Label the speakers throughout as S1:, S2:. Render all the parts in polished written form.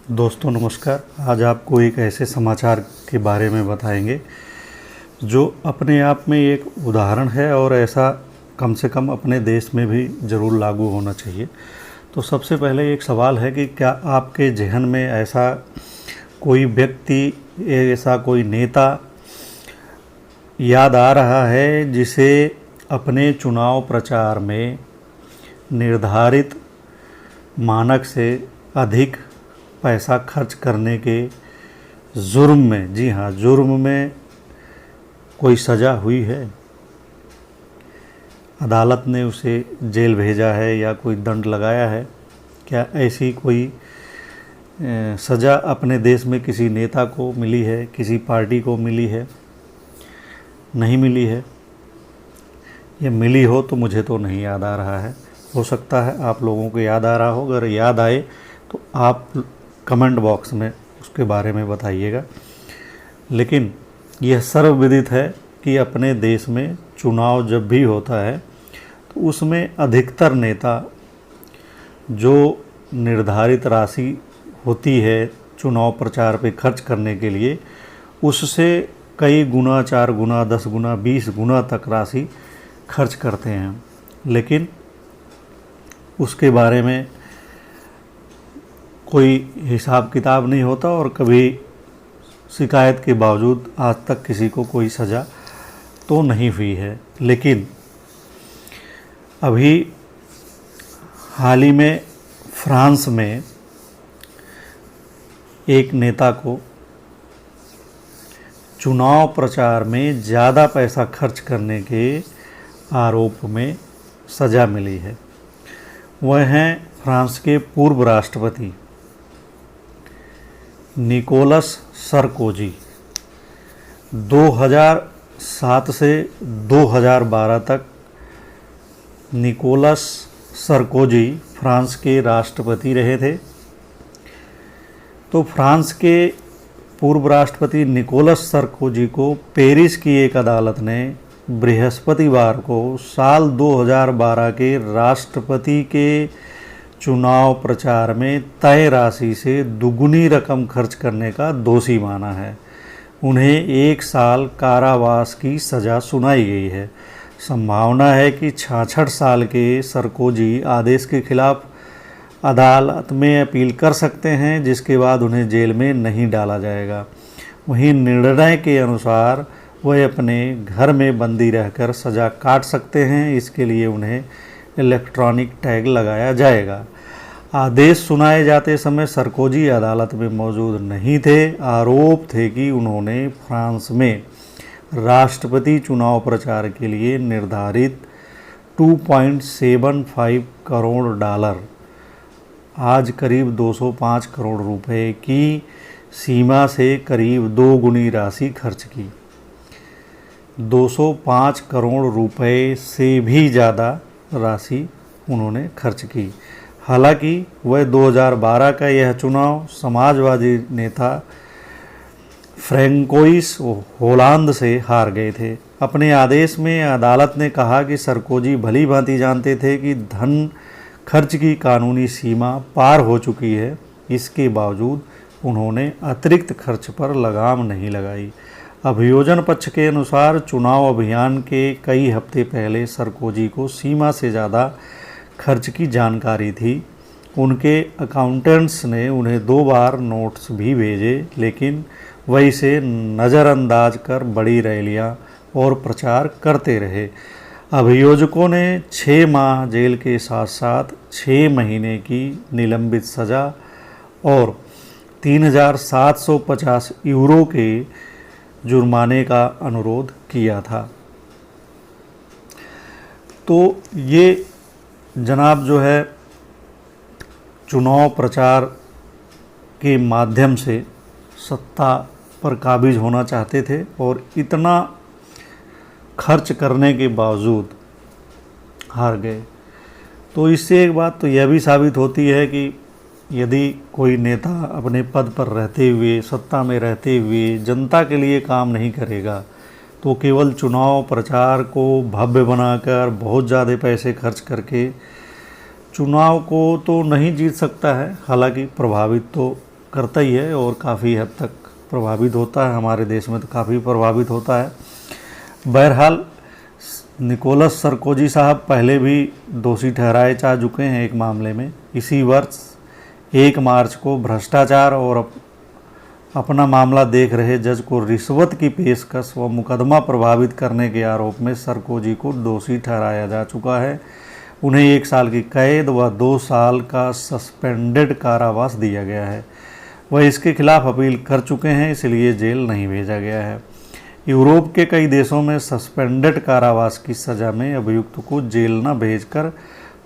S1: दोस्तों नमस्कार। आज आपको एक ऐसे समाचार के बारे में बताएंगे जो अपने आप में एक उदाहरण है और ऐसा कम से कम अपने देश में भी ज़रूर लागू होना चाहिए। तो सबसे पहले एक सवाल है कि क्या आपके ज़हन में ऐसा कोई व्यक्ति, ऐसा कोई नेता याद आ रहा है जिसे अपने चुनाव प्रचार में निर्धारित मानक से अधिक पैसा खर्च करने के जुर्म में, जी हाँ, जुर्म में कोई सज़ा हुई है? अदालत ने उसे जेल भेजा है या कोई दंड लगाया है? क्या ऐसी कोई सज़ा अपने देश में किसी नेता को मिली है, किसी पार्टी को मिली है? नहीं मिली है। ये मिली हो तो मुझे तो नहीं याद आ रहा है। हो सकता है आप लोगों को याद आ रहा हो। अगर याद आए तो आप कमेंट बॉक्स में उसके बारे में बताइएगा। लेकिन यह सर्वविदित है कि अपने देश में चुनाव जब भी होता है तो उसमें अधिकतर नेता जो निर्धारित राशि होती है चुनाव प्रचार पे खर्च करने के लिए, उससे कई गुना, 4 गुना, 10 गुना, 20 गुना तक राशि खर्च करते हैं। लेकिन उसके बारे में कोई हिसाब किताब नहीं होता और कभी शिकायत के बावजूद आज तक किसी को कोई सज़ा तो नहीं हुई है। लेकिन अभी हाल ही में फ्रांस में एक नेता को चुनाव प्रचार में ज़्यादा पैसा खर्च करने के आरोप में सज़ा मिली है। वह हैं फ्रांस के पूर्व राष्ट्रपति निकोलस सरकोजी। 2007 से 2012 तक निकोलस सरकोजी फ्रांस के राष्ट्रपति रहे थे। तो फ्रांस के पूर्व राष्ट्रपति निकोलस सरकोजी को पेरिस की एक अदालत ने बृहस्पतिवार को साल 2012 के राष्ट्रपति के चुनाव प्रचार में तय राशि से दुगुनी रकम खर्च करने का दोषी माना है। उन्हें 1 साल कारावास की सज़ा सुनाई गई है। संभावना है कि 66 साल के सरकोजी आदेश के खिलाफ अदालत में अपील कर सकते हैं, जिसके बाद उन्हें जेल में नहीं डाला जाएगा। वहीं निर्णय के अनुसार वह अपने घर में बंदी रहकर सज़ा काट सकते हैं। इसके लिए उन्हें इलेक्ट्रॉनिक टैग लगाया जाएगा। आदेश सुनाए जाते समय सरकोजी अदालत में मौजूद नहीं थे। आरोप थे कि उन्होंने फ्रांस में राष्ट्रपति चुनाव प्रचार के लिए निर्धारित 2.75 करोड़ डॉलर, आज करीब 205 करोड़ रुपए की सीमा से करीब 2 गुनी राशि खर्च की। 205 करोड़ रुपए से भी ज़्यादा राशि उन्होंने खर्च की। हालांकि वह 2012 का यह चुनाव समाजवादी नेता फ्रैंकोइस होलांद से हार गए थे। अपने आदेश में अदालत ने कहा कि सरकोजी भली भांति जानते थे कि धन खर्च की कानूनी सीमा पार हो चुकी है। इसके बावजूद उन्होंने अतिरिक्त खर्च पर लगाम नहीं लगाई। अभियोजन पक्ष के अनुसार चुनाव अभियान के कई हफ्ते पहले सरकोजी को सीमा से ज़्यादा खर्च की जानकारी थी। उनके अकाउंटेंट्स ने उन्हें 2 बार नोट्स भी भेजे, लेकिन वह इसे नज़रअंदाज कर बड़ी रैलियां और प्रचार करते रहे। अभियोजकों ने 6 माह जेल के साथ साथ 6 महीने की निलंबित सज़ा और 3,750 यूरो के जुर्माने का अनुरोध किया था। तो ये जनाब जो है चुनाव प्रचार के माध्यम से सत्ता पर काबिज होना चाहते थे और इतना खर्च करने के बावजूद हार गए। तो इससे एक बात तो यह भी साबित होती है कि यदि कोई नेता अपने पद पर रहते हुए, सत्ता में रहते हुए जनता के लिए काम नहीं करेगा तो केवल चुनाव प्रचार को भव्य बनाकर बहुत ज़्यादा पैसे खर्च करके चुनाव को तो नहीं जीत सकता है। हालांकि प्रभावित तो करता ही है और काफ़ी हद तक प्रभावित होता है। हमारे देश में तो काफ़ी प्रभावित होता है। बहरहाल निकोलस सरकोजी साहब पहले भी दोषी ठहराए जा चुके हैं एक मामले में। इसी वर्ष 1 मार्च को भ्रष्टाचार और अपना मामला देख रहे जज को रिश्वत की पेशकश व मुकदमा प्रभावित करने के आरोप में सरकोजी को दोषी ठहराया जा चुका है। उन्हें 1 साल की कैद व 2 साल का सस्पेंडेड कारावास दिया गया है। वह इसके खिलाफ अपील कर चुके हैं, इसलिए जेल नहीं भेजा गया है। यूरोप के कई देशों में सस्पेंडेड कारावास की सज़ा में अभियुक्त को जेल न भेजकर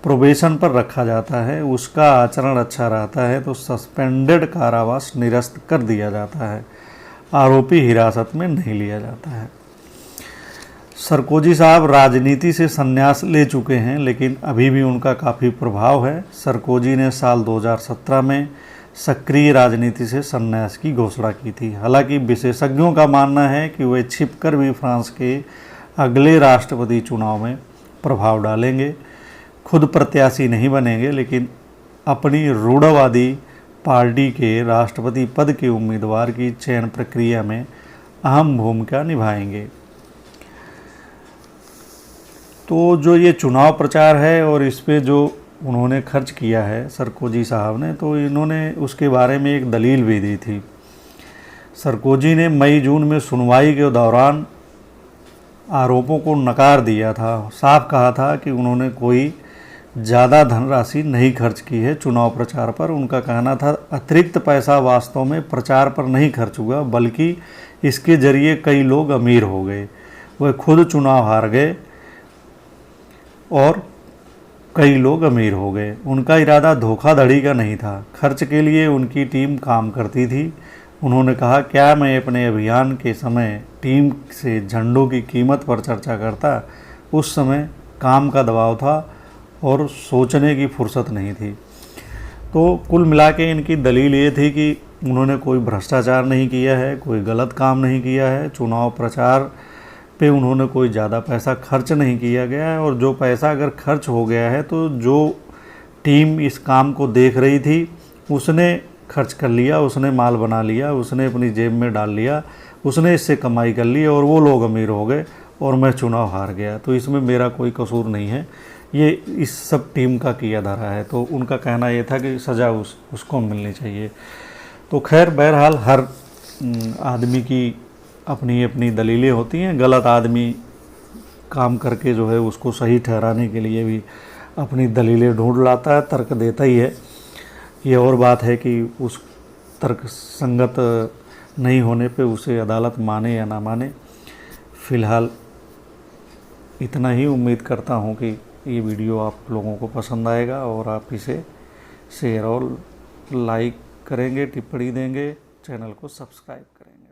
S1: प्रोबेशन पर रखा जाता है। उसका आचरण अच्छा रहता है तो सस्पेंडेड कारावास निरस्त कर दिया जाता है, आरोपी हिरासत में नहीं लिया जाता है। सरकोजी साहब राजनीति से संन्यास ले चुके हैं, लेकिन अभी भी उनका काफ़ी प्रभाव है। सरकोजी ने साल 2017 में सक्रिय राजनीति से संन्यास की घोषणा की थी। हालांकि विशेषज्ञों का मानना है कि वे छिपकर भी फ्रांस के अगले राष्ट्रपति चुनाव में प्रभाव डालेंगे। खुद प्रत्याशी नहीं बनेंगे, लेकिन अपनी रूढ़वादी पार्टी के राष्ट्रपति पद के उम्मीदवार की चयन प्रक्रिया में अहम भूमिका निभाएंगे। तो जो ये चुनाव प्रचार है और इस पे जो उन्होंने खर्च किया है सरकोजी साहब ने, तो इन्होंने उसके बारे में एक दलील भी दी थी। सरकोजी ने मई जून में सुनवाई के दौरान आरोपों को नकार दिया था। साफ कहा था कि उन्होंने कोई ज़्यादा धनराशि नहीं खर्च की है चुनाव प्रचार पर। उनका कहना था अतिरिक्त पैसा वास्तव में प्रचार पर नहीं खर्च हुआ, बल्कि इसके जरिए कई लोग अमीर हो गए। वह खुद चुनाव हार गए और कई लोग अमीर हो गए। उनका इरादा धोखाधड़ी का नहीं था। खर्च के लिए उनकी टीम काम करती थी। उन्होंने कहा, क्या मैं अपने अभियान के समय टीम से झंडों की कीमत पर चर्चा करता? उस समय काम का दबाव था और सोचने की फुर्सत नहीं थी। तो कुल मिला के इनकी दलील ये थी कि उन्होंने कोई भ्रष्टाचार नहीं किया है, कोई गलत काम नहीं किया है, चुनाव प्रचार पे उन्होंने कोई ज़्यादा पैसा खर्च नहीं किया गया है, और जो पैसा अगर खर्च हो गया है तो जो टीम इस काम को देख रही थी उसने खर्च कर लिया, उसने माल बना लिया, उसने अपनी जेब में डाल लिया, उसने इससे कमाई कर ली और वो लोग अमीर हो गए और मैं चुनाव हार गया। तो इसमें मेरा कोई कसूर नहीं है, ये इस सब टीम का किया धरा है। तो उनका कहना ये था कि सज़ा उसको मिलनी चाहिए। तो खैर बहरहाल हर आदमी की अपनी अपनी दलीलें होती हैं। गलत आदमी काम करके जो है उसको सही ठहराने के लिए भी अपनी दलीलें ढूंढ लाता है, तर्क देता ही है। ये और बात है कि उस तर्क संगत नहीं होने पे उसे अदालत माने या ना माने। फ़िलहाल इतना ही। उम्मीद करता हूँ कि ये वीडियो आप लोगों को पसंद आएगा और आप इसे शेयर और लाइक करेंगे, टिप्पणी देंगे, चैनल को सब्सक्राइब करेंगे।